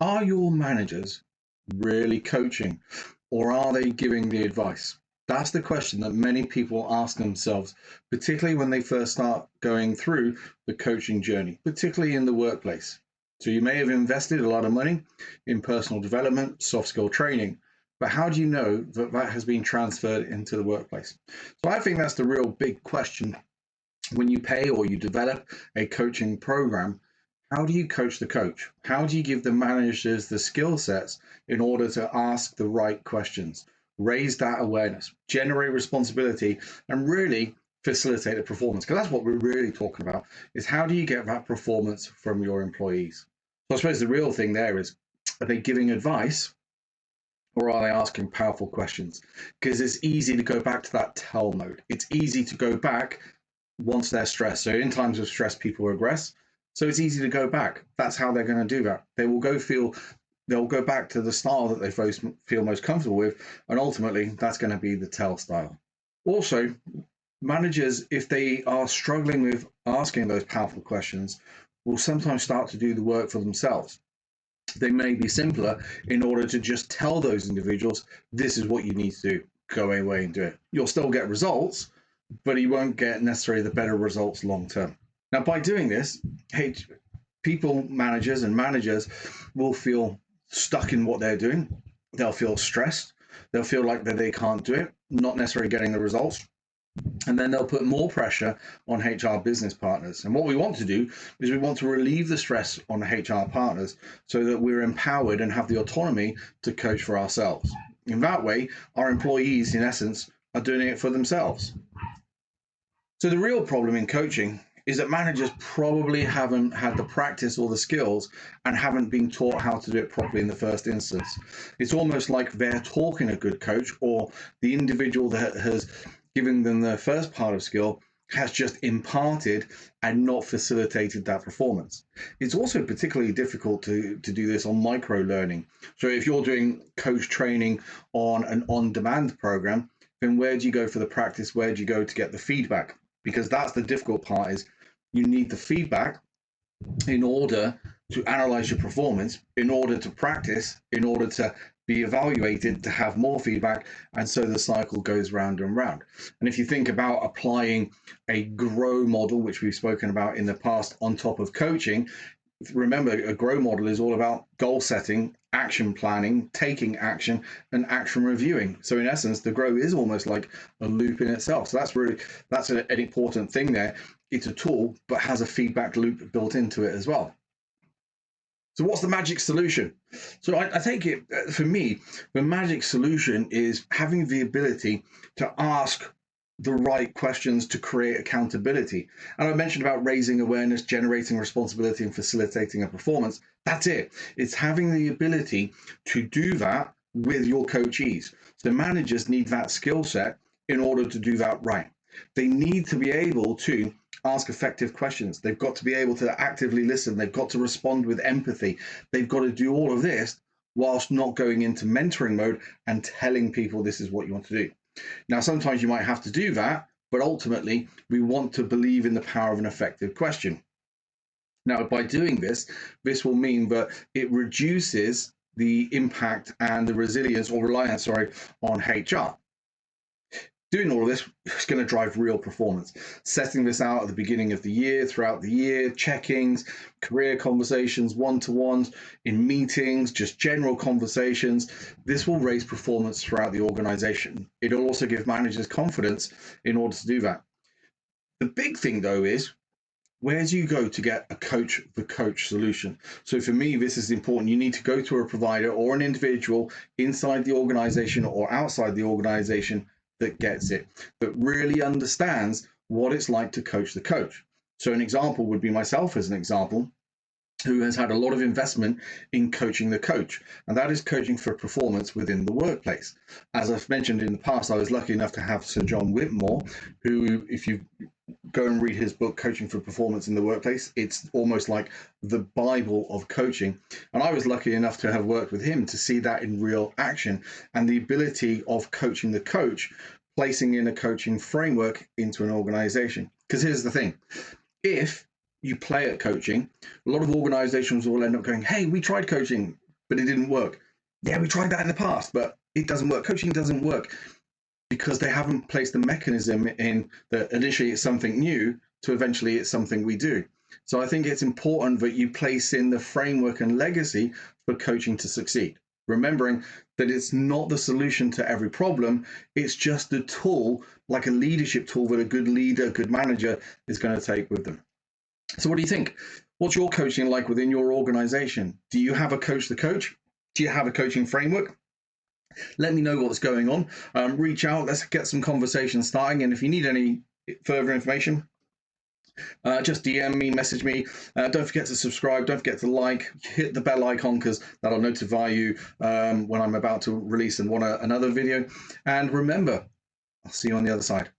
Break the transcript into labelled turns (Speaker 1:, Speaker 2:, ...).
Speaker 1: Are your managers really coaching, or are they giving the advice? That's the question that many people ask themselves, particularly when they first start going through the coaching journey, particularly in the workplace. So you may have invested a lot of money in personal development, soft skill training, but how do you know that that has been transferred into the workplace? So I think that's the real big question when you pay or you develop a coaching program. How do you coach the coach? How do you give the managers the skill sets in order to ask the right questions, raise that awareness, generate responsibility, and really facilitate the performance? Because that's what we're really talking about, is how do you get that performance from your employees? So I suppose the real thing there is, are they giving advice or are they asking powerful questions? Because it's easy to go back to that tell mode. It's easy to go back once they're stressed. So in times of stress, people regress. So it's easy to go back. That's how they're going to do that. They'll go back to the style that they feel most comfortable with, and ultimately that's going to be the tell style. Also, managers, if they are struggling with asking those powerful questions, will sometimes start to do the work for themselves. They may be simpler in order to just tell those individuals, this is what you need to do, go away and do it. You'll still get results, but you won't get necessarily the better results long term. Now, by doing this, people, managers will feel stuck in what they're doing. They'll feel stressed. They'll feel like that they can't do it, not necessarily getting the results. And then they'll put more pressure on HR business partners. And what we want to do is we want to relieve the stress on the HR partners so that we're empowered and have the autonomy to coach for ourselves. In that way, our employees, in essence, are doing it for themselves. So the real problem in coaching is that managers probably haven't had the practice or the skills and haven't been taught how to do it properly in the first instance. It's almost like they're talking a good coach, or the individual that has given them the first part of skill has just imparted and not facilitated that performance. It's also particularly difficult to do this on micro learning. So if you're doing coach training on an on-demand program, then where do you go for the practice? Where do you go to get the feedback? Because that's the difficult part, is you need the feedback in order to analyze your performance, in order to practice, in order to be evaluated, to have more feedback, and so the cycle goes round and round. And if you think about applying a grow model, which we've spoken about in the past, on top of coaching, remember, a grow model is all about goal setting, action planning, taking action, and action reviewing. So in essence, the grow is almost like a loop in itself. So that's an important thing there. It's a tool, but has a feedback loop built into it as well. So what's the magic solution? So I take it, for me, the magic solution is having the ability to ask the right questions to create accountability. And I mentioned about raising awareness, generating responsibility, and facilitating a performance. That's it. It's having the ability to do that with your coachees. So managers need that skill set in order to do that right. They need to be able to ask effective questions. They've got to be able to actively listen. They've got to respond with empathy. They've got to do all of this whilst not going into mentoring mode and telling people this is what you want to do. Now, sometimes you might have to do that, but ultimately we want to believe in the power of an effective question. Now, by doing this, this will mean that it reduces the impact and the resilience or reliance, on HR. Doing all of this is going to drive real performance. Setting this out at the beginning of the year, throughout the year, check-ins, career conversations, one-to-ones, in meetings, just general conversations. This will raise performance throughout the organization. It'll also give managers confidence in order to do that. The big thing, though, is where do you go to get a coach the coach solution? So for me, this is important. You need to go to a provider or an individual inside the organization or outside the organization that gets it, that really understands what it's like to coach the coach. So an example would be myself, as an example, who has had a lot of investment in coaching the coach, and that is coaching for performance within the workplace. As I've mentioned in the past, I was lucky enough to have Sir John Whitmore, who, if you go and read his book, Coaching for Performance in the Workplace, it's almost like the Bible of coaching. And I was lucky enough to have worked with him to see that in real action, and the ability of coaching the coach, placing in a coaching framework into an organization. Because here's the thing, if you play at coaching, a lot of organizations will end up going, hey, we tried coaching, but it didn't work. Yeah, we tried that in the past, but it doesn't work. Coaching doesn't work because they haven't placed the mechanism in that initially it's something new to eventually it's something we do. So I think it's important that you place in the framework and legacy for coaching to succeed, remembering that it's not the solution to every problem. It's just a tool, like a leadership tool that a good leader, good manager is going to take with them. So what do you think? What's your coaching like within your organization? Do you have a coach to coach? Do you have a coaching framework? Let me know what's going on. Reach out. Let's get some conversation starting. And if you need any further information, just DM me, message me. Don't forget to subscribe. Don't forget to like. Hit the bell icon because that'll notify you when I'm about to release another video. And remember, I'll see you on the other side.